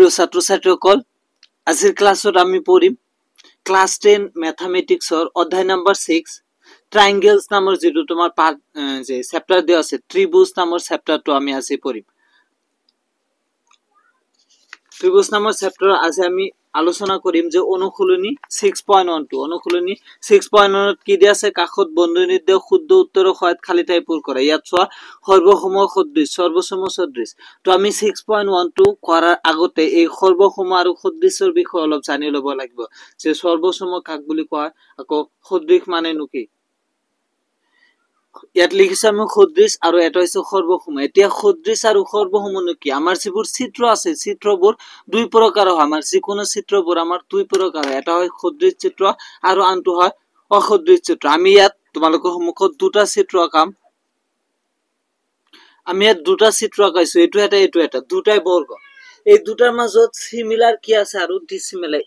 প্ৰিয় ছাত্ৰ ছাত্ৰীসকল আজিৰ ক্লাছত আমি পঢ়িম ক্লাস 10 ম্যাথমেটিক্সৰ অধ্যায় নম্বৰ 6 ট্ৰায়াঙ্গেলস নামৰ যেটো তোমাৰ পাৰ্ট যে চেপ্টাৰ দিয়া আছে ত্ৰিভুজ নামৰ চেপ্টাৰটো আমি আজি পঢ়িম ত্ৰিভুজ নামৰ চেপ্টাৰ আজি আমি আলোচনা কৰিম যে অনুশীলনী 6.12 অনুশীলনী 6.1 কি দিয়া আছে কাখত বন্ধনী দিয়ে শুদ্ধ উত্তৰ সহায়ত খালি ঠাই পূৰ কৰা ইয়াত চোৱা সৰ্বসম সদৃশ সৰ্বসম সদৃশ তো আমি 6.12 কৰাৰ আগতে এই সৰ্বসম আৰু সদৃশৰ বিষয়ে অলপ জানি লব লাগিব যে সৰ্বসম কাক বুলি কয় আকৌ সদৃশ মানে কি ইয়াত লিখিছে আমি সদৃশ আৰু এটা হৈছে সৰ্বসম এতিয়া সদৃশ আৰু সৰ্বসম কি আমাৰ যিবোৰ চিত্ৰ আছে চিত্ৰবোৰ দুই প্ৰকাৰ হয় আমাৰ যিকোনো চিত্ৰবোৰ আমাৰ দুই প্ৰকাৰ হয় এটা হয় সদৃশ চিত্ৰ আৰু আনটো হয় অসদৃশ চিত্ৰ আমি ইয়াত তোমালোকৰ সন্মুখত দুটা চিত্ৰ আঁকাম আমি ইয়াত দুটা চিত্ৰ আঁকাইছো এটো এটা দুটাই বৰ্গ এই দুটাৰ মাজত সিমিলাৰ কি আছে আৰু ডিসিমিলাৰ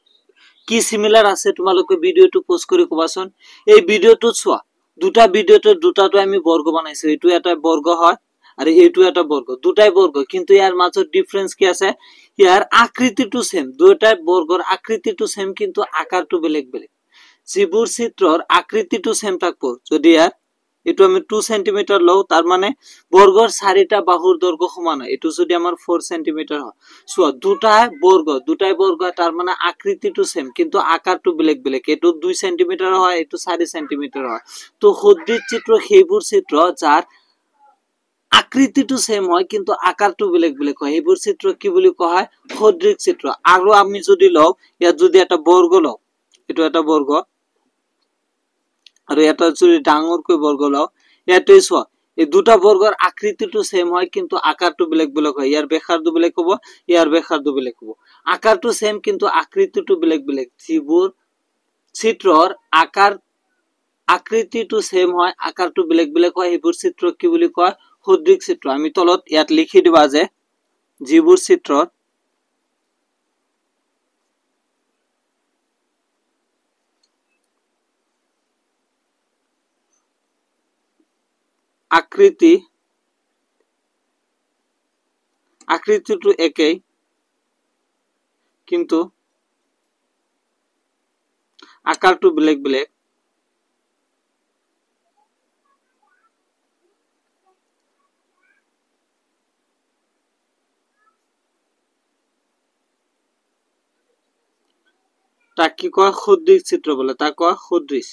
কি সিমিলাৰ আছে তোমালোকে ভিডিওটো পজ কৰি কবাচোন এই ভিডিওটো চোৱা দুটা ভিডিওতে দুটাটো আমি বৰ্গ বনাইছো এটো এটা বৰ্গ হয় আৰু এটো এটা বৰ্গ দুটাই বৰ্গ কিন্তু ইয়াৰ মাজত ডিফাৰেন্স কি আছে ইয়াৰ আকৃতিটো সেম দুটাই বৰ্গৰ আকৃতিটো সেম কিন্তু আকাৰটো বেলেগ বেলেগ যিবোৰ চিত্ৰৰ আকৃতিটো সেম থাকব যদি ইয়াৰ এটো আমি 2 cm লও তাৰ মানে বৰ্গৰ চাৰিটা বাহুৰ দৈৰ্ঘ্য সমান হয় এটো যদি আমাৰ 4 cm হয় সো দুটাই বৰ্গ তাৰ মানে আকৃতিটো সেম কিন্তু আকাৰটো বেলেগ বেলেগ এটো 2 cm হয় এটো 4 cm হয় তো সদৃশ চিত্ৰ সেইবোৰ চিত্ৰ যাৰ আকৃতিটো সেম হয় কিন্তু আকাৰটো বেলেগ বেলেগ হয় এইবোৰ চিত্ৰ কি বুলি কোৱা হয় সদৃশ চিত্ৰ আৰু আমি যদি লও ইয়াত যদি এটা বৰ্গ লও এটো এটা বৰ্গ আৰু এটা যদি ডাঙৰকৈ বৰ্গ লও ইয়াতে চোৱা এই দুটা বৰ্গৰ আকৃতিটো সেম হয় কিন্তু আকাৰটো বেলেগ বেলেগ হয় ইয়াৰ ব্যাসাৰ্ধ বেলেগ হ'ব ইয়াৰ ব্যাসাৰ্ধ বেলেগ হ'ব আকাৰটো সেম কিন্তু আকৃতিটো বেলেগ বেলেগ যিবোৰ চিত্ৰৰ আকৃতিটো সেম হয় আকাৰটো বেলেগ বেলেগ হয় এইবোৰ চিত্ৰ কি বুলি কয় সদৃশ চিত্ৰ আমি তলত ইয়াত লিখি দিবা যে যিবোৰ চিত্ৰৰ আকৃতিটো একেই কিন্তু আকাৰটো বেলেগ বেলেগ তাক কি কয় সদৃশ চিত্ৰ বলে তাক কয় সদৃশ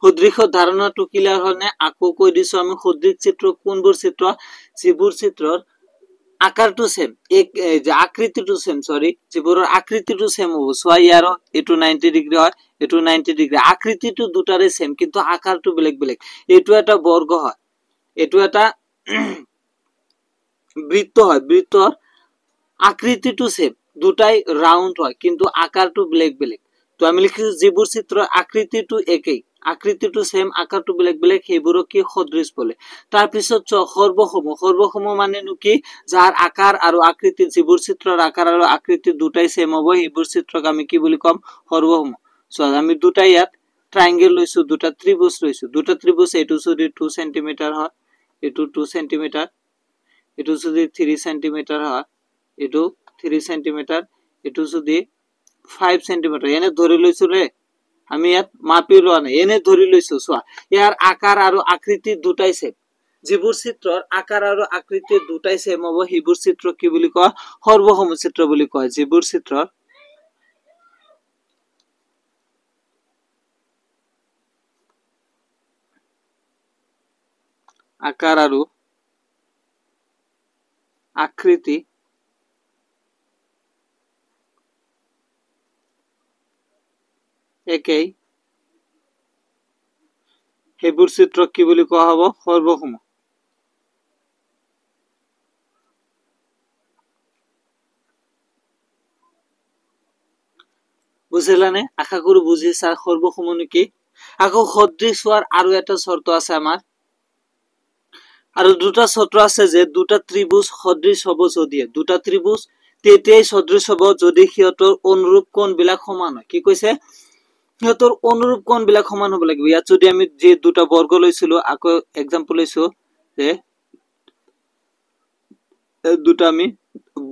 সদৃশৰ ধাৰণাটো ক্লিয়াৰ হয়নে আকৌ কৈ দিছো আমি সদৃশ চিত্ৰ কোনবোৰ চিত্ৰ যিবোৰ চিত্ৰৰ আকাৰটো সেম যে আকৃতিটো সেম যিবোৰৰ আকৃতিটো সেম হ'ব সোয়া ইয়াৰ এটো 90 ডিগ্ৰী হয় এটো 90 ডিগ্ৰী আকৃতিটো দুটাৰে সেম কিন্তু আকাৰটো বেলেগ বেলেগ এটো এটা বৰ্গ হয় এটো এটা বৃত্ত হয় বৃত্তৰ আকৃতিটো সেম দুটাই ৰাউন্ড হয় কিন্তু আকাৰটো বেলেগ বেলেগ তো আমি লিখিছো যিবোৰ চিত্ৰৰ আকৃতিটো একেই আকৃতিটো সেম আকাৰটো বেলেগ বেলেগ সেইবোৰক কি সদৃশ বলে তাৰ পিছত সৰ্বসম মানে কি যাৰ আকাৰ আৰু আকৃতি যিবোৰ চিত্ৰৰ আকাৰ আৰু আকৃতি দুটাই সেম হ'ব এইবোৰ চিত্ৰক আমি কি বুলি কম সৰ্বসম সো আমি দুটা ইয়াত ট্ৰায়াঙ্গেল লৈছো দুটা ত্ৰিভুজ লৈছো দুটা ত্ৰিভুজ এটো যদি 2 cm হয় এটো 2 cm এটো যদি 3 cm হয় এটো 3 cm এটো যদি 5 cm এনে ধৰি লৈছো ৰে আমি ইয়াত মাপি লোৱা নাই এনে ধৰি লৈছো সোয়া ইয়াৰ আকাৰ আৰু আকৃতি দুটাই সেম যিবোৰ চিত্ৰৰ আকাৰ আৰু আকৃতি দুটাই সেম হ'ব সেইবোৰ চিত্ৰ কি বুলি কয় সৰ্বসম চিত্ৰ বুলি কয় যিবোৰ চিত্ৰৰ আকাৰ আৰু আকৃতি একেই সেইবোৰ চিত্ৰ কি বুলি কোৱা হ'ব সৰ্বসম বুঝিলানে আশা কৰো বুজিছা সৰ্বসম কি আকৌ সদৃশ হোৱাৰ আৰু এটা শৰ্ত আছে আমাৰ আৰু দুটা শর্ত আছে যে দুটা ত্রিভুজ সদৃশ হ'ব যদি দুটা ত্রিভুজ তেতিয়াই সদৃশ হ'ব যদি সিহঁতৰ অনুৰূপ কোণ বিলাক সমান হয় কি কৈছে সিহঁতৰ অনুৰূপ কোণ বিলাক সমান হ'ব লাগিব ইয়াত যদি আমি যে দুটা বৰ্গ লৈছিলো আকৌ एग्जांपल লৈছো যে দুটা আমি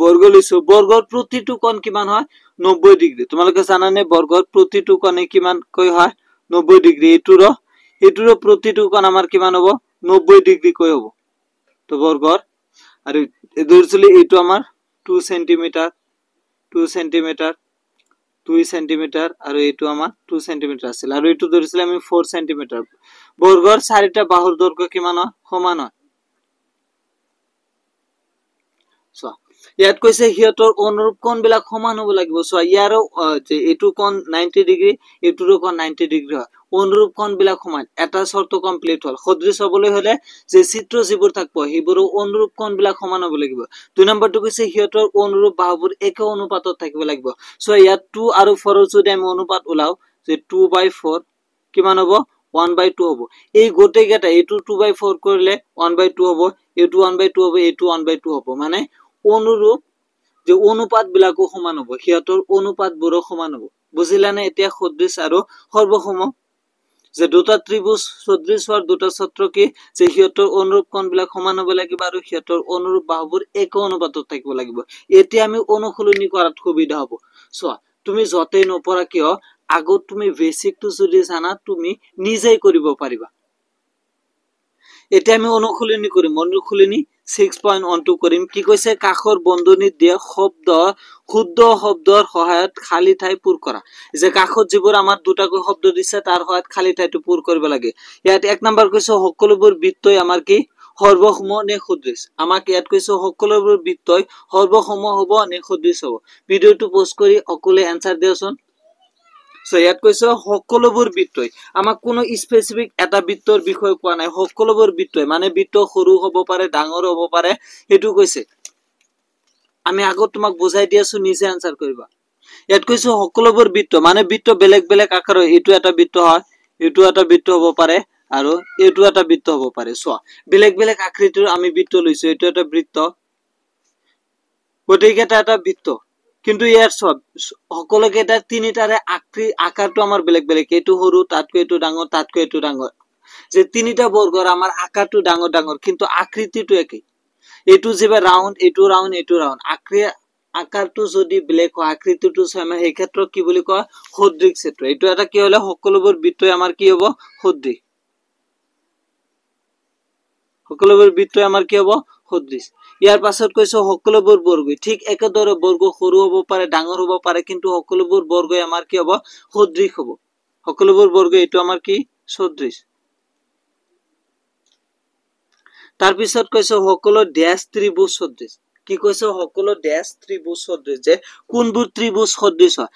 বৰ্গ লৈছো বৰ্গৰ প্ৰতিটো কোণ কিমান হয় 90 ডিগ্ৰী তোমালোকে জানানে বৰ্গৰ প্ৰতিটো কোণে কিমান কৈ হয় 90 ডিগ্ৰী এটোৰ প্ৰতিটো কোণ আমাৰ কিমান হ'ব 90 ডিগ্ৰী কৈ হ'ব তো বৰ্গৰ আৰু ধৰিছিলি এইটো আমাৰ 2 সেন্টিমিটাৰ 2 সেন্টিমিটাৰ 2 সেন্টিমিটাৰ আৰু এইটো আমাৰ 2 সেন্টিমিটাৰ আছিল আৰু এইটো ধৰিছিল আমি 4 সেন্টিমিটাৰ বৰ্গৰ চাৰিটা বাহুৰ দৈৰ্ঘ্য কিমান হয় সমান হয় সো ইয়াত কৈছে হিয়তৰ অনুৰূপ কোণ বিলাক সমান হ'ব লাগিব সো ইয়াৰো যে এটো কোণ 90 ডিগ্ৰী এটোৰো কোণ 90 ডিগ্ৰী হয় অনুৰূপ কোণ বিলাক সমান এটা শৰ্ত কমপ্লিট হল সদৃশ হ'বলৈ হলে যে চিত্ৰ যিবোৰ থাকব হিবোৰো অনুৰূপ কোণ বিলাক সমান হ'ব লাগিব দুই নম্বৰটো কৈছে হিয়তৰ অনুৰূপ বাহুবোৰ একে অনুপাতত থাকিব লাগিব সো ইয়াত 2 আৰু 4 ৰ যদি আমি অনুপাত উলাও যে 2/4 কিমান হ'ব 1/2 হ'ব এই গোটেইকেটা এটো 2/4 কৰিলে 1/2 হ'ব এটো 1/2 হ'ব এটো 1/2 হ'ব মানে অনুরূপ যে অনুপাত বিলাকো সমান হ'ব হিয়তৰ অনুপাত বোৰো সমান হ'ব বুজিলানে এতিয়া সদৃশ আৰু সৰ্বসম যে দুটা ত্ৰিভুজ সদৃশ হোৱাৰ দুটা সূত্ৰ কি যে হিয়তৰ অনুৰূপ কোণ বিলাক সমান হ'ব লাগিব আৰু হিয়তৰ অনুৰূপ বাহুবোৰ এক অনুপাতত থাকিব লাগিব এতিয়া আমি অনুসলনি কৰাত সুবিধা হ'ব চোৱা তুমি যতেই নপৰা কিয় আগত তুমি বেসিকটো যদি জানা তুমি নিজেই কৰিব পাৰিবা এতিয়া আমি অনুসলনি কৰিম অনুসলনি 6.12 কৰিম কি কৈছে কাখৰ বন্ধনীত দিয়া শব্দ শুদ্ধ শব্দৰ সহায়ত খালি ঠাই পূৰ কৰা যে কাখত যিবোৰ আমাৰ দুটাকৈ শব্দ দিছে তাৰ সহায়ত খালি ঠাইটো পূৰ কৰিব লাগে ইয়াত এক নম্বৰ কৈছে সকলোবোৰ বৃত্তই আমাৰ কি সৰ্বসম নে সদৃশ আমাক ইয়াত কৈছে সকলোবোৰ বৃত্তই সৰ্বসম হ'ব নে সদৃশ হ'ব ভিডিওটো পোষ্ট কৰি অকলে এনসাৰ দিয়ছন সো ইয়াত কৈছে সকলোবোৰ বৃত্তই আমাক কোনো স্পেসিফিক এটা বৃত্তৰ বিষয় কোৱা নাই সকলোবোৰ বৃত্তই মানে বৃত্ত সৰু হ'ব পাৰে ডাঙৰ হ'ব পাৰে এটো কৈছে আমি আগত তোমাক বুজাই দিয়াছো নিজে আনসাৰ কৰিবা ইয়াত কৈছে সকলোবোৰ বৃত্ত মানে বৃত্ত বেলেগ বেলেগ আকাৰৰ এটো এটা বৃত্ত হয় এটো এটা বৃত্ত হ'ব পাৰে আৰু এটো এটা বৃত্ত হ'ব পাৰে সো বেলেগ বেলেগ আকৃতিৰ আমি বৃত্ত লৈছো এটো এটা বৃত্ত গোটেইকেটা এটা বৃত্ত কিন্তু ইয়াৰ সব সকলোকেটা তিনিটাৰে আকাৰটো আমাৰ বেলেগ বেলেগ এটো সৰু তাতকৈ এটো ডাঙৰ তাতকৈ এটো ডাঙৰ যে তিনিটা বৰ্গৰ আমাৰ আকাৰটো ডাঙৰ ডাঙৰ কিন্তু আকৃতিটো একেই এটো যেবা ৰাউন্ড এটো ৰাউন্ড এটো ৰাউন্ড আকাৰটো যদি বেলেগ হয় আকৃতিটো সমান এই ক্ষেত্ৰত কি বুলি কয় সদৃশ ক্ষেত্ৰ এটো এটা কি হলে সকলোবোৰ বৃত্তই আমাৰ কি হ'ব সদৃশ সকলোবোৰ বৃত্তই আমাৰ কি হ'ব সদৃশ ইয়াৰ পাছত কৈছো সকলোবোৰ বৰ্গ ঠিক একেদৰে বৰ্গ সৰু হ'ব পাৰে ডাঙৰ হ'ব পাৰে কিন্তু সকলোবোৰ বৰ্গই আমাৰ কি হ'ব সদৃশ হ'ব সকলোবোৰ বৰ্গ এটো আমাৰ কি সদৃশ তাৰ পিছত কৈছো সকলো ড্যাশ ত্ৰিভুজ সদৃশ কি কৈছো সকলো ড্যাশ ত্ৰিভুজ সদৃশ যে কোনবোৰ ত্ৰিভুজ সদৃশ হয়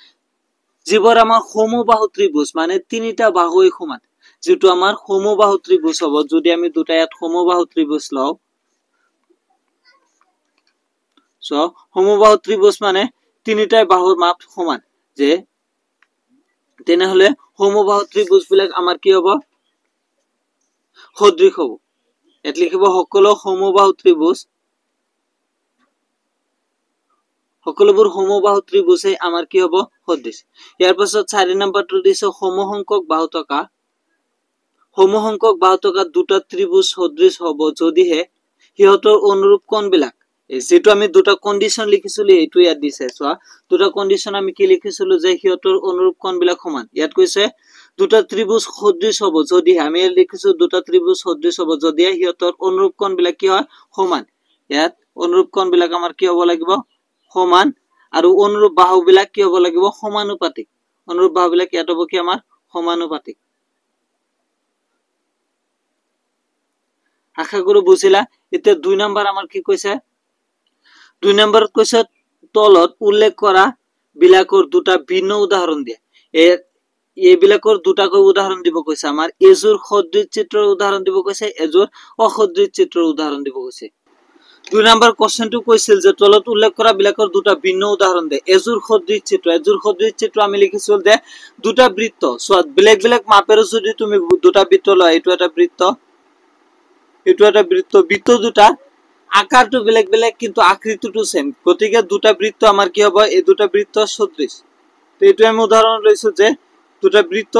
যিবোৰ আমাৰ সমবাহু ত্ৰিভুজ মানে তিনিটা বাহুই সমান যেটো আমাৰ সমবাহু ত্ৰিভুজ হ'ব যদি আমি দুটা ইয়াত সমবাহু ত্ৰিভুজ লও সো সমবাহু ত্ৰিভুজ মানে তিনিটা বাহুৰ মাপ সমান যে তেনে হলে সমবাহু ত্ৰিভুজ বিলাক আমাৰ কি হ'ব সদৃশ হ'ব এত লিখিব সকলো সমবাহু ত্ৰিভুজ সকলোবোৰ সমবাহু ত্ৰিভুজে আমাৰ কি হ'ব সদৃশ ইয়াৰ পাছত 4 নম্বৰটো দিছে সমসংখ্যক বাহু থকা সমসংখ্যক বাহু থকা দুটা ত্ৰিভুজ সদৃশ হ'ব যদিহে হিয়তৰ অনুৰূপ কোণ বিলাক যেটো আমি দুটা কন্ডিশন লিখিছিলো এটো ইয়াত দিছে সো দুটা কন্ডিশন আমি কি লিখিছিলো যে হিয়তৰ অনুৰূপ কোণ বিলাক সমান ইয়াত কৈছে দুটা ত্ৰিভুজ সদৃশ হ'ব যদি আমি লিখিছো দুটা ত্ৰিভুজ সদৃশ হ'ব যদি হিয়তৰ অনুৰূপ কোণ বিলাক কি হয় সমান ইয়াত অনুৰূপ কোণ বিলাক আমাৰ কি হ'ব লাগিব সমান আৰু অনুৰূপ বাহু বিলাক কি হ'ব লাগিব সমানুপাতিক অনুৰূপ বাহু বিলাক ইয়াত হ'ব কি আমাৰ সমানুপাতিক আশা কৰো বুজিলা এতিয়া 2 নম্বৰ আমাৰ কি কৈছে 2 নম্বৰত কৈছে তলত উল্লেখ কৰা বিলাকৰ দুটা ভিন্ন উদাহৰণ দিয়া এই বিলাকৰ দুটাকৈ উদাহৰণ দিব কৈছে আমাৰ এজোৰ সদৃশ চিত্ৰৰ উদাহৰণ দিব কৈছে এজোৰ অসদৃশ চিত্ৰৰ উদাহৰণ দিব কৈছে 2 নম্বৰ কোশ্চেনটো কৈছিল যে তলত উল্লেখ কৰা বিলাকৰ দুটা ভিন্ন উদাহৰণ দে এজোৰ সদৃশ চিত্ৰ আমি লিখিছিল যে দুটা বৃত্ত সো বেলেগ বেলেগ মাপেৰ যদি তুমি দুটা বৃত্ত লয় এটো এটা বৃত্ত বৃত্ত দুটা আকারটো বেলেগ বেলেগ কিন্তু আকৃতিটো সেম গতিকে দুটা বৃত্ত আমাৰ কি হ'ব এই দুটা বৃত্ত সদৃশ তো এটো আমি উদাহৰণ লৈছো যে দুটা বৃত্ত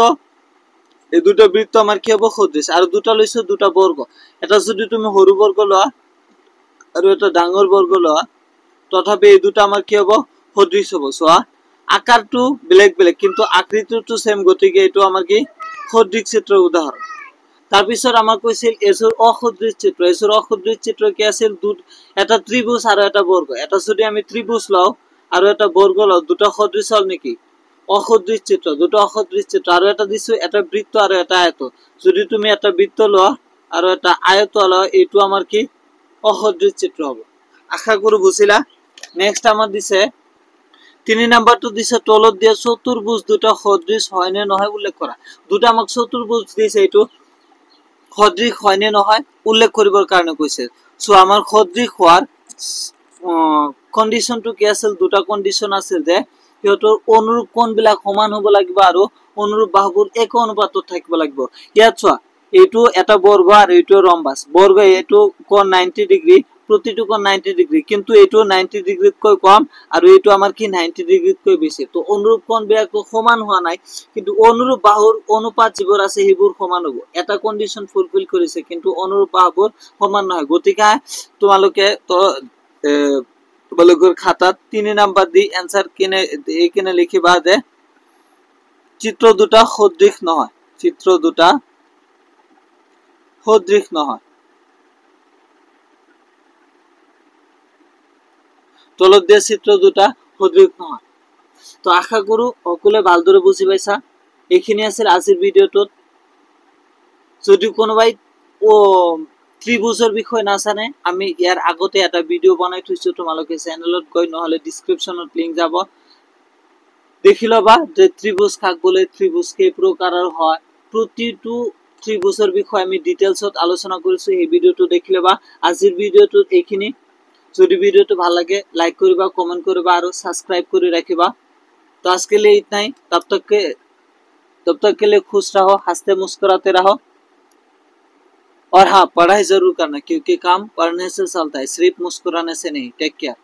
এই দুটা বৃত্ত আমাৰ কি হ'ব সদৃশ আৰু দুটা লৈছো দুটা বৰ্গ এটা যদি তুমি সৰু বৰ্গ লৱা আৰু এটা ডাঙৰ বৰ্গ লৱা তথাপি এই দুটা আমাৰ কি হ'ব সদৃশ হ'ব চোৱা আকাৰটো বেলেগ বেলেগ কিন্তু আকৃতিটো সেম গতিকে এইটো আমাৰ কি সদৃশ চিত্ৰৰ উদাহৰণ তাৰপিছত আমাৰ কৈছিল এজোৰ অসদৃশ চিত্ৰ কি আছিল এটা ত্ৰিভুজ আৰু এটা বৰ্গ এটা যদি আমি ত্ৰিভুজ লওঁ আৰু এটা বৰ্গ লওঁ দুটা সদৃশ হ'ল নেকি অসদৃশ চিত্ৰ দুটা অসদৃশ চিত্ৰ আৰু এটা দিছো এটা বৃত্ত আৰু এটা আয়ত যদি তুমি এটা বৃত্ত লোৱা আৰু এটা আয়ত লোৱা এইটো আমাৰ কি অসদৃশ চিত্ৰ হ'ব আশা কৰো বুজিলা নেক্সট আমাৰ দিছে 3 নাম্বাৰটো দিছে তলত দিয়া চতুৰ্ভুজ দুটা সদৃশ হয় নে নহয় উল্লেখ কৰা দুটা আমাক চতুৰ্ভুজ দিছে এইটো সদৃশ হয় নে নহয় উল্লেখ কৰিবৰ কাৰণে কৈছে সো আমাৰ সদৃশ হোৱাৰ কন্ডিশনটো কি আছিল দুটা কন্ডিশন আছিল যে ইহঁতৰ অনুৰূপ কোণবিলাক সমান হ'ব লাগিব আৰু অনুৰূপ বাহুবোৰ এক অনুপাতত থাকিব লাগিব ইয়াত চোৱা এইটো এটা বৰ্গ আৰু এইটো ৰম্বাস বৰ্গ এইটো কোণ 90 ডিগ্ৰী প্ৰতিটো কোণ 90 ডিগ্ৰী কিন্তু এইটো 90 ডিগ্ৰীতকৈ কম আৰু এইটো আমাৰ কি 90 ডিগ্ৰীতকৈ বেছি তো অনুৰূপ কোণবিলাক সমান হোৱা নাই কিন্তু অনুৰূপ বাহুৰ অনুপাত যিবোৰ আছে সেইবোৰ সমান হ'ব এটা কন্ডিশন ফুলফিল কৰিছে কিন্তু অনুৰূপ বাহুবোৰ সমান নহয় গতিকে তোমালোকে তো তোমালোকৰ খাতাত 3 নাম্বার দি आंसर কিনে লিখিবা যে চিত্র দুটা সদৃশ নহয় চিত্র দুটা সদৃশ নহয় তলত দিয়া চিত্র দুটা সদৃশ নহয় তো আশা কৰো সকলোৱে ভালদৰে বুজি পাইছা এইখিনি আছিল আজিৰ ভিডিওটোত যদি কোনোবাই ত্ৰিভুজৰ বিষয় নাজানে আমি ইয়াৰ আগতে এটা ভিডিও বনাই থৈছো তোমালোকে চেনেলত গৈ নহলে ডেসক্ৰিপচনত লিংক যাব দেখি লবা যে ত্ৰিভুজ কাক বোলে ত্ৰিভুজ কেই প্ৰকাৰৰ হয় প্ৰতিটো ত্ৰিভুজৰ বিষয় আমি ডিটেইলছত আলোচনা কৰিছো এই ভিডিওটো দেখি লবা আজিৰ ভিডিওটোত এইখিনি যদি ভিডিওটো ভাল লাগে লাইক কৰিবা কমেন্ট কৰিবা আৰু সাবস্ক্ৰাইব কৰি ৰাখিবা तो आज के लिए इतना ही तब तक के लिए खुश रहो हंसते मुस्कुराते रहो और हाँ पढ़ाई जरूर करना क्योंकि काम पढ़ने से चलता है सिर्फ मुस्कुराने से नहीं टेक केयर